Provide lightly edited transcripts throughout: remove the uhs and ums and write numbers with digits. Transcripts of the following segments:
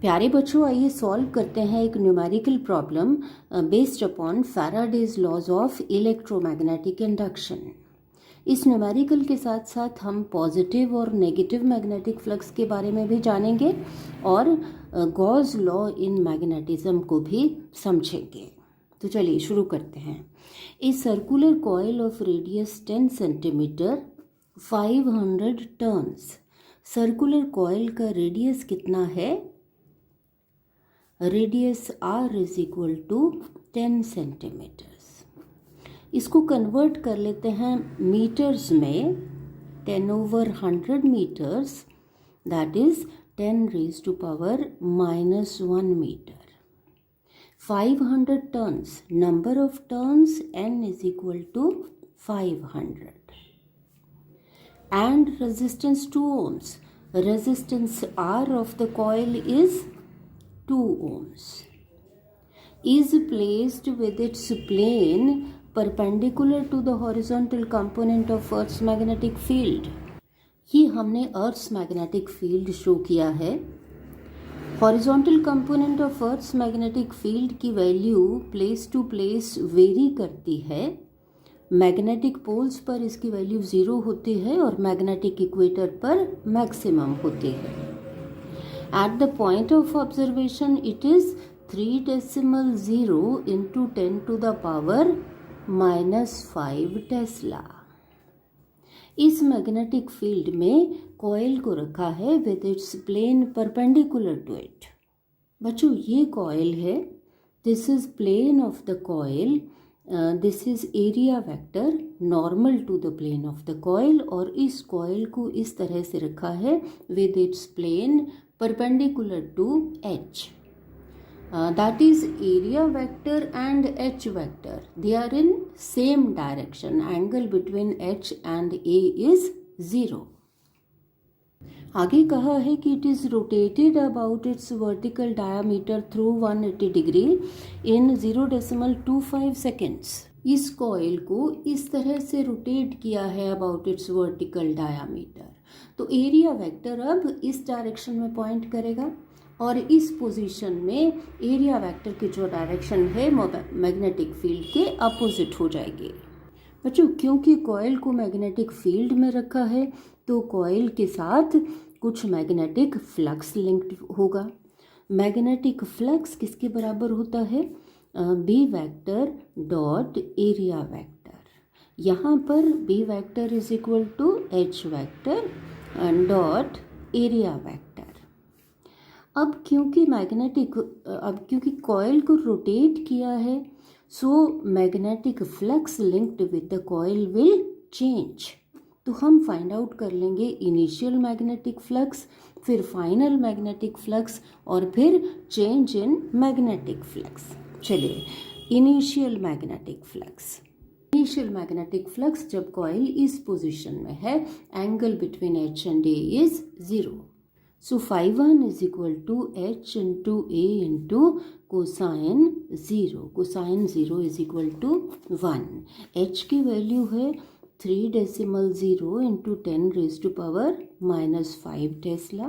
प्यारे बच्चों, आइए सॉल्व करते हैं एक numerical problem based upon Faraday's laws of electromagnetic induction. इस न्यूमेरिकल के साथ साथ हम पॉजिटिव और नेगेटिव मैग्नेटिक फ्लक्स के बारे में भी जानेंगे और गॉस लॉ इन मैग्नेटिज्म को भी समझेंगे। तो चलिए शुरू करते हैं। A circular coil of radius 10 centimetre 500 turns. Circular coil का रेडियस कितना है? Radius R is equal to 10 centimetres. इसको कन्वर्ट कर लेते हैं मीटर्स में। 10/100 metres, that is 10⁻⁻1 metre. 500 turns, number of turns n is equal to 500 and resistance 2 ohms. Resistance R of the coil is 2 ohms. Is placed with its plane perpendicular to the horizontal component of Earth's magnetic field. ये हमने Earth's magnetic field show किया है। Horizontal component of Earth's magnetic field की value place to place vary करती है। Magnetic poles पर इसकी value 0 होती है और मैग्नेटिक इक्वेटर पर मैक्सिमम होती है। At the point of observation it is 3.0 into 10⁻⁻5 tesla. इस मैग्नेटिक फील्ड में कॉइल को रखा है with its plane perpendicular to it. बच्चों, ये कॉइल है। This is plane of the coil, this is area vector normal to the plane of the coil, और इस कॉइल को इस तरह से रखा है with its plane perpendicular to H. That is area vector and H vector, they are in same direction. Angle between H and A is 0। आगे कहा है कि it is rotated about its vertical diameter through 180 degree in 0.25 seconds. इस coil को इस तरह से rotate किया है अबाउट इट्स वर्टिकल डायामीटर। तो एरिया वेक्टर अब इस डायरेक्शन में पॉइंट करेगा और इस पोजीशन में एरिया वेक्टर की जो डायरेक्शन है मैग्नेटिक फील्ड के अपोजिट हो जाएगी। बच्चों, क्योंकि कॉइल को मैग्नेटिक फील्ड में रखा है तो कॉइल के साथ कुछ मैग्नेटिक फ्लक्स लिंक्ड होगा। मैग्नेटिक फ्लक्स किसके बराबर होता है? B vector dot area vector. यहाँ पर B vector is equal to H vector dot area vector. अब क्योंकि कॉइल को रोटेट किया है, so magnetic flux linked with the coil will change. तो हम फाइंड आउट कर लेंगे इनिशियल मैग्नेटिक फ्लक्स, फिर फाइनल मैग्नेटिक फ्लक्स और फिर चेंज इन मैग्नेटिक फ्लक्स। चलिए, initial magnetic flux. Initial magnetic flux जब कॉइल इस पोजीशन में है, angle between H and A is 0। So φ1 is equal to H into A into cosine 0। Cosine 0 is equal to 1। H की value है 3.0 into 10⁻⁻5 Tesla.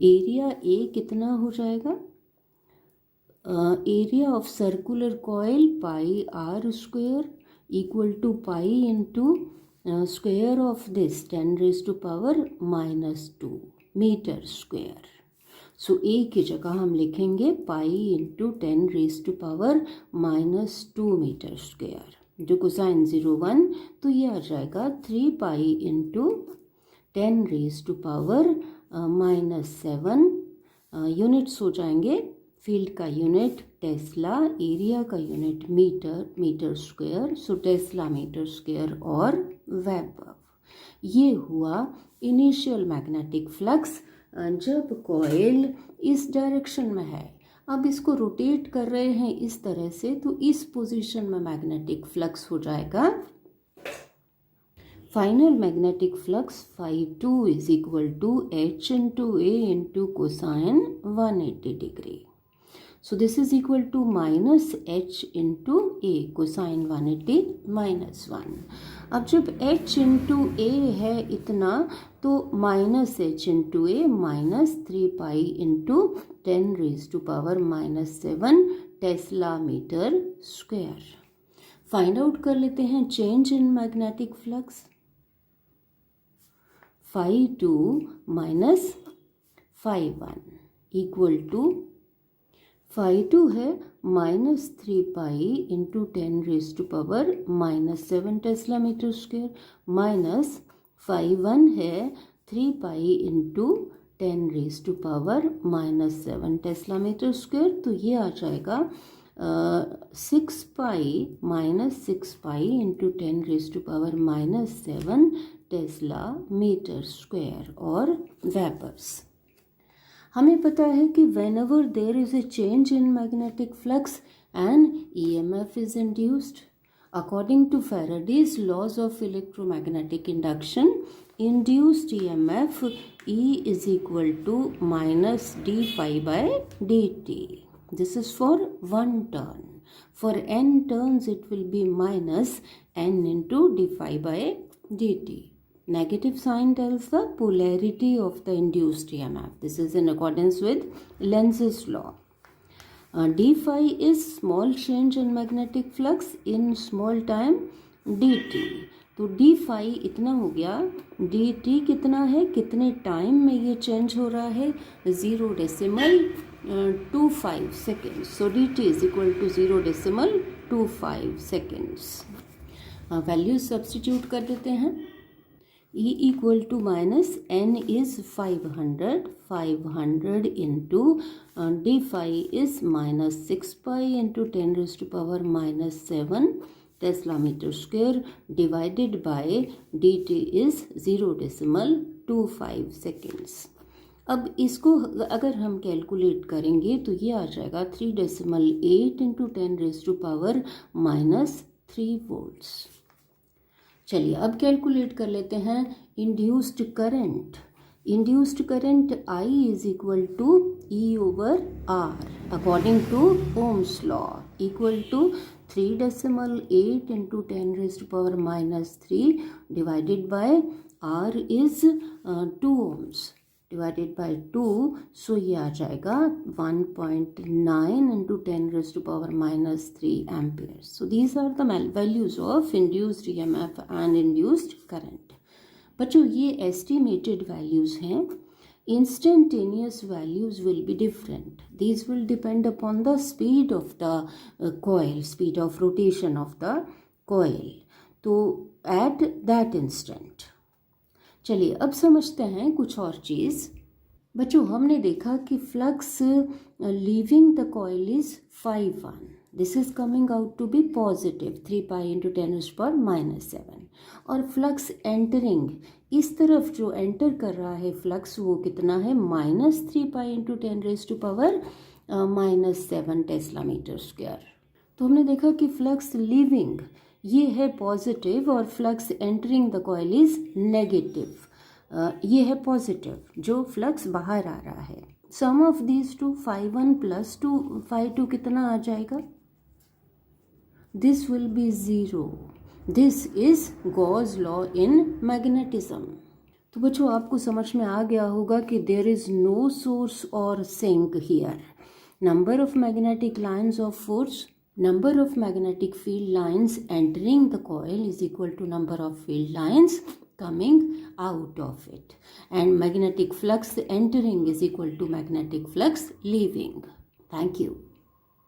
Area A कितना हो जाएगा? Area of circular coil pi R square equal to pi into square of this 10⁻⁻2 metre square. So A की जगह हम लिखेंगे pi into 10⁻⁻2 metre square. जो कोसाइन 0 1, तो ये आ जाएगा 3 पाई इंटू 10⁻⁻7। यूनिट्स हो जाएंगे। फील्ड का यूनिट टेस्ला, एरिया का यूनिट मीटर, मीटर स्क्वेयर, सो टेस्ला मीटर स्क्वेयर और वेबर। ये हुआ इनिशियल मैग्नेटिक फ्लक्स जब कॉइल इस डायरेक्शन में है। अब इसको रोटेट कर रहे हैं इस तरह से, तो इस पोजीशन में मैग्नेटिक फ्लक्स हो जाएगा। Final magnetic flux φ2 is equal to H into A into cosine 180 degree. So this is equal to minus h into a, cosine 180 minus 1. अब जब h into a है इतना तो minus h into a minus 3 pi into 10 raised to power minus 7 tesla meter square. Find out कर लेते हैं change in magnetic flux. phi 2 minus phi 1 equal to phi 2 है minus 3 pi into 10 raise to power minus 7 tesla meter square minus phi 1 है 3 pi into 10 raise to power minus 7 tesla meter square. तो ये आ जाएगा 6 pi minus 6 pi into 10 raise to power minus 7 tesla meter square और vapours. हमें पता है कि whenever there is a change in magnetic flux an EMF is induced. According to Faraday's laws of electromagnetic induction, induced EMF E is equal to minus d phi by dt. This is for one turn. For n turns it will be minus n into d phi by dt. Negative sign tells the polarity of the induced EMF. This is in accordance with Lenz's law. D phi is small change in magnetic flux in small time dt. तो d phi इतना हो गया, dt कितना है, कितने time में ये change हो रहा है, 0.25 seconds. So dt is equal to 0.25 seconds. Values substitute कर देते हैं. E equal to minus n is 500 into d phi is minus 6 pi into 10 raised to power minus 7 Tesla meter square divided by dt is 0.25 seconds. अब इसको अगर हम calculate करेंगे तो ये आ जाएगा 3.8 into 10 raised to power minus 3 volts. चलिए अब कैलकुलेट कर लेते हैं induced current. Induced current I is equal to E over R according to ohm's law equal to 3.8 into 10 raised to power minus 3 divided by R is 2 ohms divided by 2. So ये आ जाएगा 1.9 into 10 raised to power minus 3 ampere. So these are the values of induced EMF and induced current. बच्चों ये estimated values हैं. Instantaneous values will be different. These will depend upon the speed of the coil, speed of rotation of the coil. तो at that instant. चलिए अब समझते हैं कुछ और चीज़. बच्चों हमने देखा कि flux leaving the coil is phi 1. This is coming out to be positive 3 pi into 10 पर माइनस 7. और फ्लक्स एंटरिंग इस तरफ जो एंटर कर रहा है फ्लक्स वो कितना है, minus 3 pi into 10 raised to power minus 7 tesla meter square. तो हमने देखा कि फ्लक्स लीविंग ये है पॉजिटिव और flux entering the coil is negative. ये है पॉजिटिव जो फ्लक्स बाहर आ रहा है. Sum of these two phi 1 plus 2 phi 2 कितना आ जाएगा, this will be 0. This is Gauss law in magnetism. तो बच्चों आपको समझ में आ गया होगा कि देयर इज नो सोर्स और sink here. Number of magnetic lines of force, number of magnetic field lines entering the coil is equal to number of field lines coming out of it, and magnetic flux entering is equal to magnetic flux leaving. Thank you.